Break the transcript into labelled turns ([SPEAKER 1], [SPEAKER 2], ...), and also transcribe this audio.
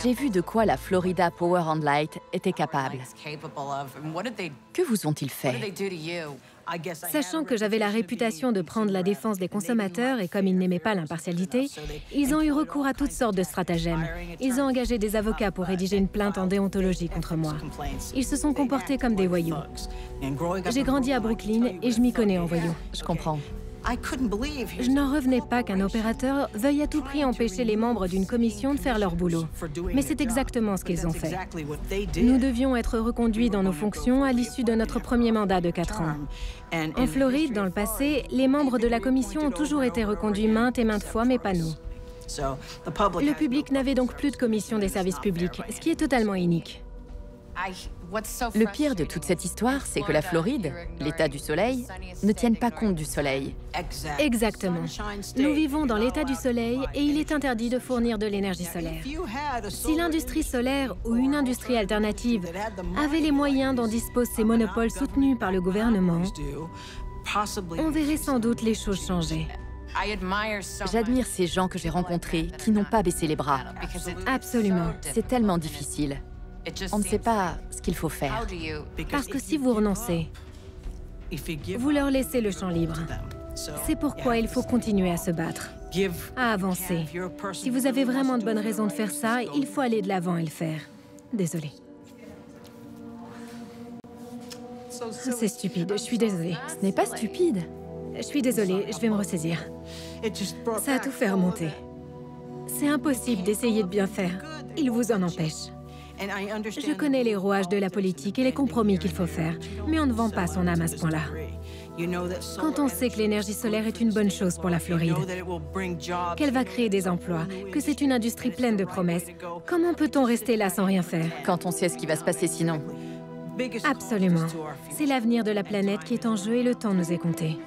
[SPEAKER 1] J'ai vu de quoi la Florida Power and Light était capable. Que vous ont-ils fait?
[SPEAKER 2] Sachant que j'avais la réputation de prendre la défense des consommateurs et comme ils n'aimaient pas l'impartialité, ils ont eu recours à toutes sortes de stratagèmes. Ils ont engagé des avocats pour rédiger une plainte en déontologie contre moi. Ils se sont comportés comme des voyous. J'ai grandi à Brooklyn et je m'y connais en voyous.
[SPEAKER 1] Je comprends.
[SPEAKER 2] Je n'en revenais pas qu'un opérateur veuille à tout prix empêcher les membres d'une commission de faire leur boulot. Mais c'est exactement ce qu'ils ont fait. Nous devions être reconduits dans nos fonctions à l'issue de notre premier mandat de 4 ans. En Floride, dans le passé, les membres de la commission ont toujours été reconduits maintes et maintes fois, mais pas nous. Le public n'avait donc plus de commission des services publics, ce qui est totalement inique.
[SPEAKER 1] Le pire de toute cette histoire, c'est que la Floride, l'État du soleil, ne tienne pas compte du soleil.
[SPEAKER 2] Exactement. Nous vivons dans l'État du soleil et il est interdit de fournir de l'énergie solaire. Si l'industrie solaire ou une industrie alternative avait les moyens dont disposent ces monopoles soutenus par le gouvernement, on verrait sans doute les choses changer.
[SPEAKER 1] J'admire ces gens que j'ai rencontrés qui n'ont pas baissé les bras.
[SPEAKER 2] Absolument.
[SPEAKER 1] C'est tellement difficile. On ne sait pas ce qu'il faut faire.
[SPEAKER 2] Parce que si vous renoncez, vous leur laissez le champ libre. C'est pourquoi il faut continuer à se battre, à avancer. Si vous avez vraiment de bonnes raisons de faire ça, il faut aller de l'avant et le faire. Désolée. C'est stupide, je suis désolée.
[SPEAKER 1] Ce n'est pas stupide.
[SPEAKER 2] Je suis désolée, je vais me ressaisir. Ça a tout fait remonter. C'est impossible d'essayer de bien faire. Il vous en empêche. Je connais les rouages de la politique et les compromis qu'il faut faire, mais on ne vend pas son âme à ce point-là. Quand on sait que l'énergie solaire est une bonne chose pour la Floride, qu'elle va créer des emplois, que c'est une industrie pleine de promesses, comment peut-on rester là sans rien faire?
[SPEAKER 1] Quand on sait ce qui va se passer sinon.
[SPEAKER 2] Absolument. C'est l'avenir de la planète qui est en jeu et le temps nous est compté.